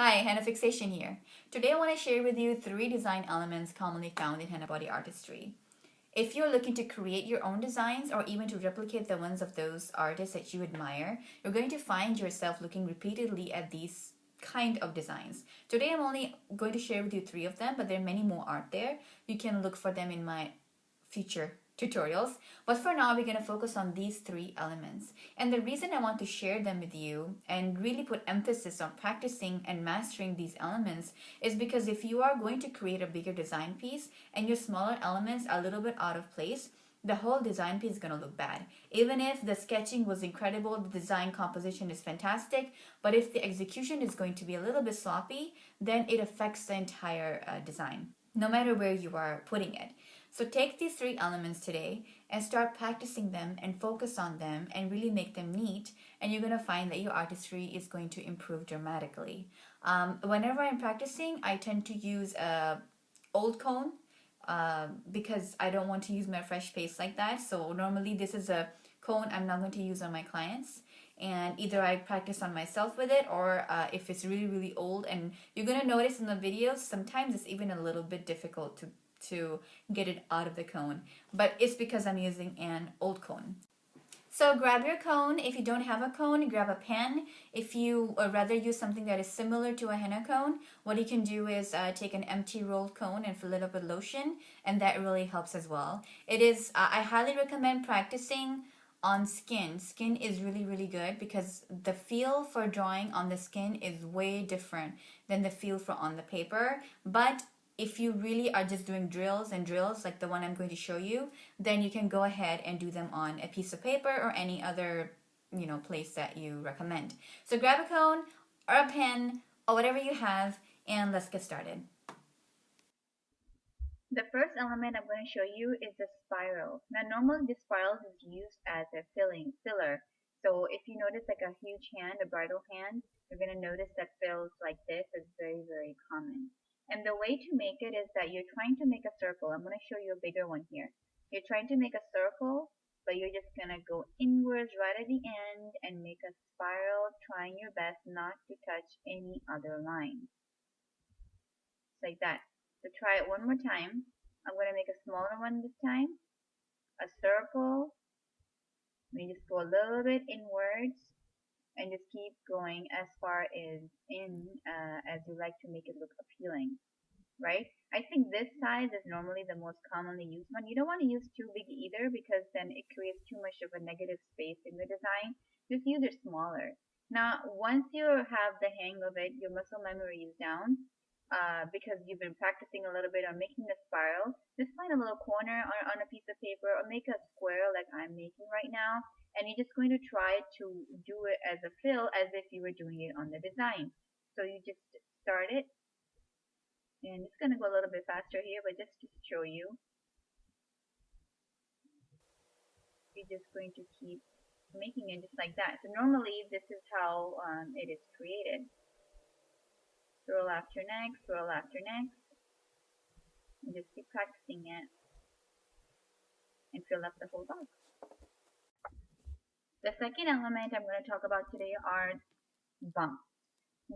Hi, Henna Fixation here. Today I want to share with you 3 design elements commonly found in henna body artistry. If you're looking to create your own designs or even to replicate the ones of those artists that you admire, you're going to find yourself looking repeatedly at these kind of designs. Today I'm only going to share with you 3 of them, but there are many more out there. You can look for them in my future tutorials. But for now, we're going to focus on these 3 elements. And the reason I want to share them with you and really put emphasis on practicing and mastering these elements is because if you are going to create a bigger design piece and your smaller elements are a little bit out of place, the whole design piece is going to look bad. Even if the sketching was incredible, the design composition is fantastic, but if the execution is going to be a little bit sloppy, then it affects the entire design, no matter where you are putting it. So take these 3 elements today and start practicing them and focus on them and really make them neat, and you're going to find that your artistry is going to improve dramatically. Whenever I'm practicing, I tend to use a old cone because I don't want to use my fresh paste like that. So normally this is a cone I'm not going to use on my clients, and either I practice on myself with it, or if it's really old, and you're going to notice in the videos sometimes it's even a little bit difficult to get it out of the cone, but it's because I'm using an old cone. So grab your cone. If you don't have a cone, grab a pen. If you rather use something that is similar to a henna cone, what you can do is take an empty rolled cone and fill it up with lotion, and that really helps as well. It is I highly recommend practicing on skin. Skin is really good because the feel for drawing on the skin is way different than the feel for on the paper. But if you really are just doing drills and drills like the one I'm going to show you, then you can go ahead and do them on a piece of paper or any other place that you recommend. So grab a cone or a pen or whatever you have, and let's get started. The first element I'm going to show you is the spiral. Now normally the spiral is used as a filler. So if you notice like a huge hand, a bridal hand, you're going to notice that fills like this is very common. And the way to make it is that you're trying to make a circle. I'm going to show you a bigger one here. You're trying to make a circle, but you're just going to go inwards right at the end and make a spiral, trying your best not to touch any other line. Like that. So try it one more time. I'm going to make a smaller one this time. A circle. Let me just go a little bit inwards and just keep going as far as in as you like to make it look appealing, right? I think this size is normally the most commonly used one. You don't want to use too big either because then it creates too much of a negative space in the design. Just use it smaller. Now, once you have the hang of it, your muscle memory is down, because you've been practicing a little bit on making the spiral, just find a little corner on a piece of paper or make a square like I'm making right now, and you're just going to try to do it as a fill as if you were doing it on the design. So you just start it, and it's going to go a little bit faster here, but just to show you, you're just going to keep making it just like that. So normally this is how it is created. Roll after next, roll after next, and just keep practicing it and fill up the whole box. The second element I'm going to talk about today are bumps.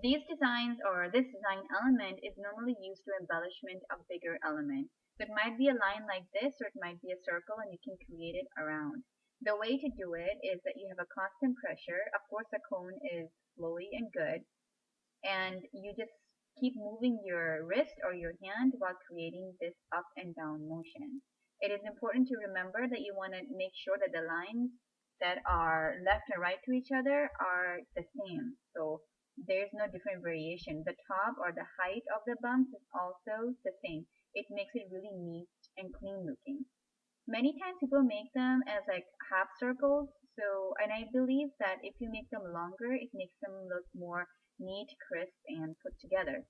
These designs, or this design element, is normally used to embellishment of bigger element. So it might be a line like this, or it might be a circle, and you can create it around. The way to do it is that you have a constant pressure. Of course, the cone is flowy and good, and you just keep moving your wrist or your hand while creating this up and down motion. It is important to remember that you want to make sure that the lines that are left and right to each other are the same. So there's no different variation. The top or the height of the bumps is also the same. It makes it really neat and clean looking. Many times people make them as like half circles. So, and I believe that if you make them longer, it makes them look more neat, crisp, and put together.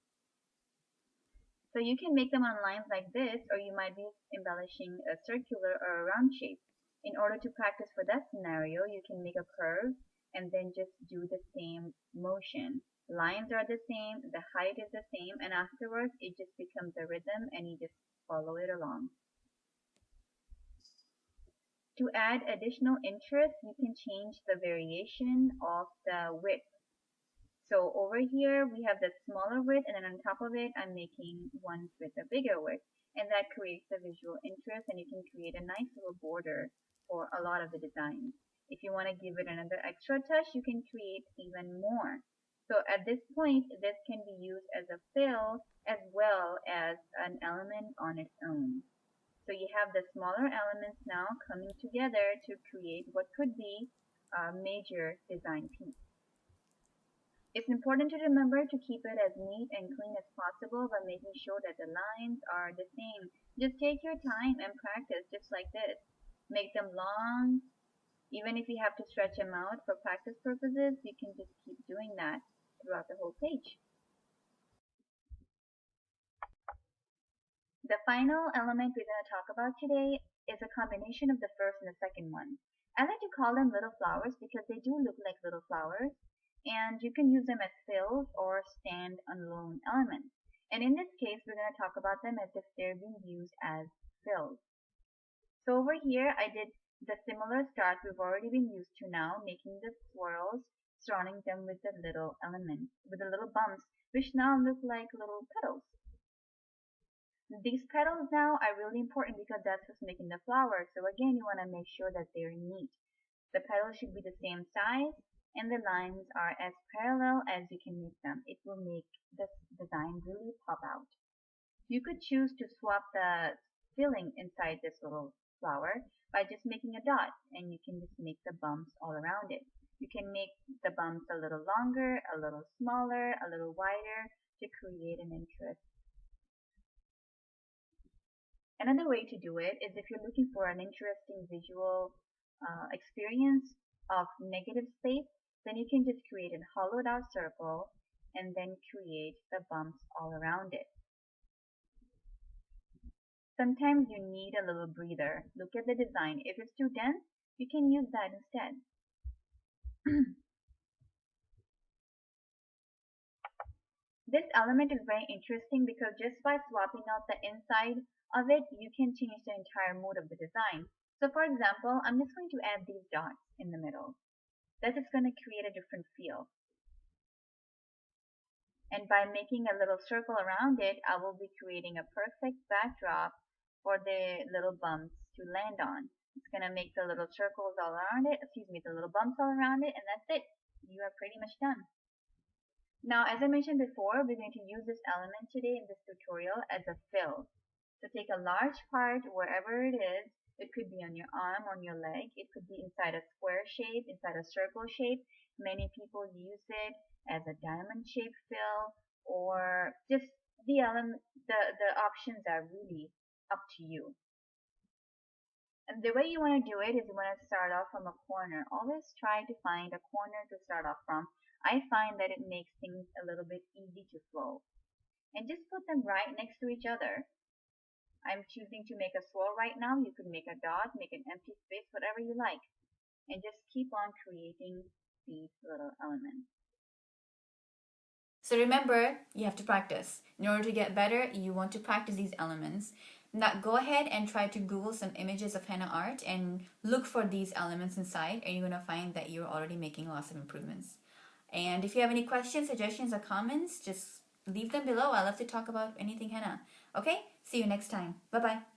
So you can make them on lines like this, or you might be embellishing a circular or a round shape. In order to practice for that scenario, you can make a curve and then just do the same motion. Lines are the same, the height is the same, and afterwards it just becomes a rhythm and you just follow it along. To add additional interest, you can change the variation of the width. So over here, we have the smaller width, and then on top of it, I'm making one with a bigger width. And that creates the visual interest, and you can create a nice little border for a lot of the designs. If you want to give it another extra touch, you can create even more. So at this point, this can be used as a fill as well as an element on its own. So you have the smaller elements now coming together to create what could be a major design piece. It's important to remember to keep it as neat and clean as possible by making sure that the lines are the same. Just take your time and practice just like this. Make them long. Even if you have to stretch them out for practice purposes, you can just keep doing that throughout the whole page. The final element we're going to talk about today is a combination of the first and the second one. I like to call them little flowers because they do look like little flowers, and you can use them as fills or stand-alone elements. And in this case, we're going to talk about them as if they're being used as fills. So over here, I did the similar start we've already been used to now, making the swirls, surrounding them with the little elements, with the little bumps, which now look like little petals. These petals now are really important because that's what's making the flower. So again, you want to make sure that they're neat. The petals should be the same size and the lines are as parallel as you can make them. It will make the design really pop out. You could choose to swap the filling inside this little flower by just making a dot, and you can just make the bumps all around it. You can make the bumps a little longer, a little smaller, a little wider to create an interest. Another way to do it is if you're looking for an interesting visual experience of negative space, then you can just create a hollowed out circle and then create the bumps all around it. Sometimes you need a little breather. Look at the design. If it's too dense, you can use that instead. This element is very interesting because just by swapping out the inside of it, you can change the entire mood of the design. So for example, I'm just going to add these dots in the middle. That is going to create a different feel. And by making a little circle around it, I will be creating a perfect backdrop for the little bumps to land on. It's going to make the little circles all around it, the little bumps all around it, and that's it. You are pretty much done. Now, as I mentioned before, we're going to use this element today in this tutorial as a fill. So take a large part, wherever it is. It could be on your arm, on your leg. It could be inside a square shape, inside a circle shape. Many people use it as a diamond shape fill, or just the options are really up to you. And the way you want to do it is you want to start off from a corner. Always try to find a corner to start off from. I find that it makes things a little bit easy to flow. And just put them right next to each other. I'm choosing to make a swirl right now. You could make a dot, make an empty space, whatever you like. And just keep on creating these little elements. So remember, you have to practice. In order to get better, you want to practice these elements. Now go ahead and try to Google some images of henna art and look for these elements inside, and you're going to find that you're already making lots of improvements. And if you have any questions, suggestions, or comments, just leave them below. I love to talk about anything henna. Okay? See you next time. Bye-bye.